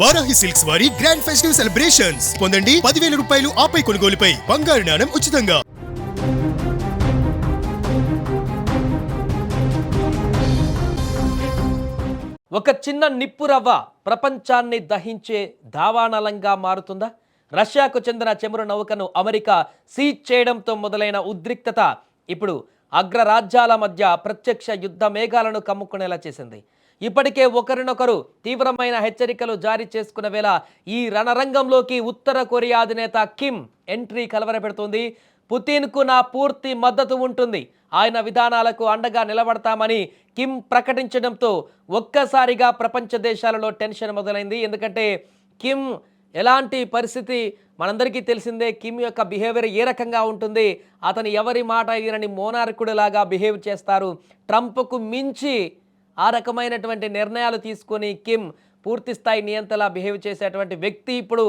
Varahi silks వారి grand festive celebrations పొందండి 10,000 రూపాయలు ఆపై కొనుగోలుపై బంగారు నాణెం ఉచితంగా. ఒక చిన్న నిప్పురవ్వ ప్రపంచాన్ని దహించే దావానలంగా మారుతుందా? రష్యాకు చెందిన చమురు నౌకను అమెరికా సీజ్ చేయడంతో మొదలైన ఉద్రిక్తత ఇప్పుడు అగ్రరాజ్యాల మధ్య ప్రత్యక్ష యుద్ధ మేఘాలను కమ్ముకునేలా చేసింది. ఇప్పటికే ఒకరినొకరు తీవ్రమైన హెచ్చరికలు జారీ చేసుకున్న వేళ ఈ రణరంగంలోకి ఉత్తర కొరియా అధినేత కిమ్ ఎంట్రీ కలవరపెడుతుంది. పుతిన్కు నా పూర్తి మద్దతు ఉంటుంది, ఆయన విధానాలకు అండగా నిలబడతామని కిమ్ ప్రకటించడంతో ఒక్కసారిగా ప్రపంచ దేశాలలో టెన్షన్ మొదలైంది. ఎందుకంటే కిమ్ ఎలాంటి పరిస్థితి మనందరికీ తెలిసిందే. కిమ్ యొక్క బిహేవియర్ ఏ రకంగా ఉంటుంది, అతను ఎవరి మాట ఈయనని మోనార్కుడిలాగా బిహేవ్ చేస్తారు. ట్రంప్కు మించి ఆ రకమైనటువంటి నిర్ణయాలు తీసుకొని కిమ్ పూర్తి స్థాయి నియంతలా బిహేవ్ చేసేటువంటి వ్యక్తి ఇప్పుడు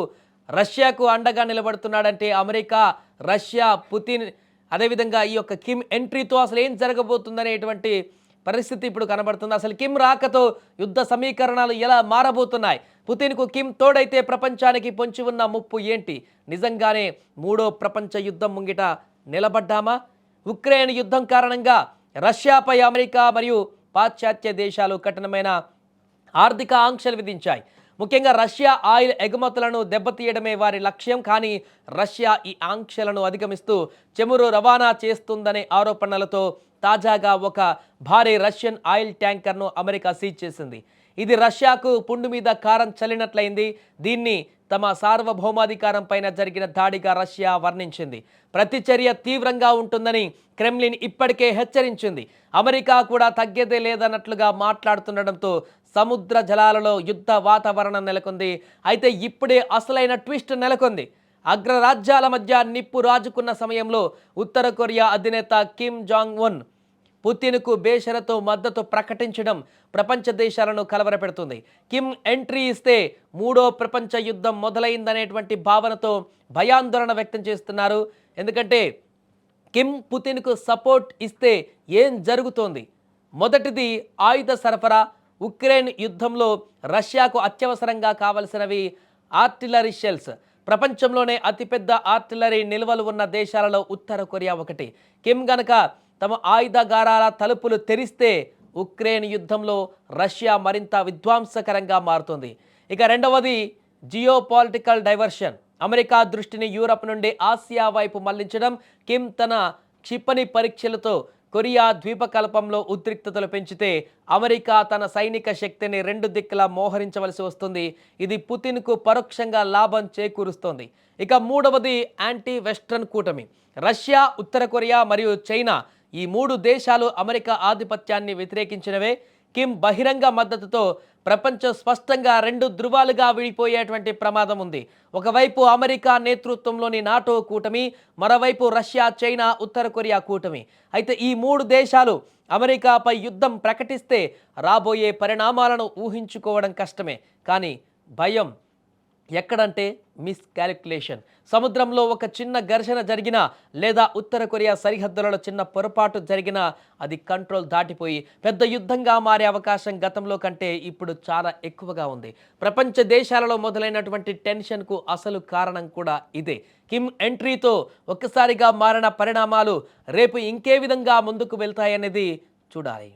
రష్యాకు అండగా నిలబడుతున్నాడంటే అమెరికా, రష్యా, పుతిన్, అదేవిధంగా ఈ యొక్క కిమ్ ఎంట్రీతో అసలు ఏం జరగబోతుందనేటువంటి పరిస్థితి ఇప్పుడు కనబడుతుంది. అసలు కిమ్ రాకతో యుద్ధ సమీకరణాలు ఎలా మారబోతున్నాయి? పుతిన్కు కిమ్ తోడైతే ప్రపంచానికి పొంచి ఉన్న ముప్పు ఏంటి? నిజంగానే మూడో ప్రపంచ యుద్ధం ముంగిట నిలబడ్డామా? ఉక్రెయిన్ యుద్ధం కారణంగా రష్యాపై అమెరికా మరియు పాశ్చాత్య దేశాలు కఠినమైన ఆర్థిక ఆంక్షలు విధించాయి. ముఖ్యంగా రష్యా ఆయిల్ ఎగుమతులను దెబ్బతీయడమే వారి లక్ష్యం. కానీ రష్యా ఈ ఆంక్షలను అధిగమిస్తూ చమురు రవాణా చేస్తుందనే ఆరోపణలతో తాజాగా ఒక భారీ రష్యన్ ఆయిల్ ట్యాంకర్ను అమెరికా సీజ్ చేసింది. ఇది రష్యాకు పుండు మీద కారం చల్లినట్లయింది. దీన్ని తమ సార్వభౌమాధికారం పైన జరిగిన దాడిగా రష్యా వర్ణించింది. ప్రతిచర్య తీవ్రంగా ఉంటుందని క్రెమ్లిన్ ఇప్పటికే హెచ్చరించింది. అమెరికా కూడా తగ్గేదే లేదన్నట్లుగా మాట్లాడుతుండడంతో సముద్ర జలాలలో యుద్ధ వాతావరణం నెలకొంది. అయితే ఇప్పుడే అసలైన ట్విస్ట్ నెలకొంది. అగ్రరాజ్యాల మధ్య నిప్పు రాజుకున్న సమయంలో ఉత్తర కొరియా అధినేత కిమ్ జాంగ్ ఉన్ పుతిన్కు బేషరతు మద్దతు ప్రకటించడం ప్రపంచ దేశాలను కలవరపెడుతుంది. కిమ్ ఎంట్రీ ఇస్తే మూడో ప్రపంచ యుద్ధం మొదలైందనేటువంటి భావనతో భయాందోళన వ్యక్తం చేస్తున్నారు. ఎందుకంటే కిమ్ పుతిన్కు సపోర్ట్ ఇస్తే ఏం జరుగుతోంది? మొదటిది ఆయుధ సరఫరా. ఉక్రెయిన్ యుద్ధంలో రష్యాకు అత్యవసరంగా కావలసినవి ఆర్టిలరీ షెల్స్. ప్రపంచంలోనే అతిపెద్ద ఆర్టిలరీ నిల్వలు ఉన్న దేశాలలో ఉత్తర కొరియా ఒకటి. కిమ్ గనక తమ ఆయుధగారాల తలుపులు తెరిస్తే ఉక్రెయిన్ యుద్ధంలో రష్యా మరింత విధ్వంసకరంగా మారుతుంది. ఇక రెండవది జియోపాలిటికల్ డైవర్షన్. అమెరికా దృష్టిని యూరప్ నుండి ఆసియా వైపు మళ్లించడం. కిమ్ తన క్షిపణి పరీక్షలతో కొరియా ద్వీపకల్పంలో ఉద్రిక్తతలు పెంచితే అమెరికా తన సైనిక శక్తిని రెండు దిక్కులా మోహరించవలసి వస్తుంది. ఇది పుతిన్కు పరోక్షంగా లాభం చేకూరుస్తోంది. ఇక మూడవది యాంటీ వెస్ట్రన్ కూటమి. రష్యా, ఉత్తర కొరియా మరియు చైనా, ఈ మూడు దేశాలు అమెరికా ఆధిపత్యాన్ని వ్యతిరేకించినవే. కిమ్ బహిరంగ మద్దతుతో ప్రపంచం స్పష్టంగా రెండు ధృవాలుగా విడిపోయేటువంటి ప్రమాదం ఉంది. ఒకవైపు అమెరికా నేతృత్వంలోని నాటో కూటమి, మరోవైపు రష్యా, చైనా, ఉత్తర కొరియా కూటమి. అయితే ఈ మూడు దేశాలు అమెరికాపై యుద్ధం ప్రకటిస్తే రాబోయే పరిణామాలను ఊహించుకోవడం కష్టమే. కానీ భయం ఎక్కడంటే మిస్కాలిక్యులేషన్. సముద్రంలో ఒక చిన్న ఘర్షణ జరిగినా లేదా ఉత్తర కొరియా సరిహద్దులలో చిన్న పొరపాటు జరిగినా అది కంట్రోల్ దాటిపోయి పెద్ద యుద్ధంగా మారే అవకాశం గతంలో కంటే ఇప్పుడు చాలా ఎక్కువగా ఉంది. ప్రపంచ దేశాలలో మొదలైనటువంటి టెన్షన్కు అసలు కారణం కూడా ఇదే. కిమ్ ఎంట్రీతో ఒక్కసారిగా మారిన పరిణామాలు రేపు ఇంకే విధంగా ముందుకు వెళ్తాయనేది చూడాలి.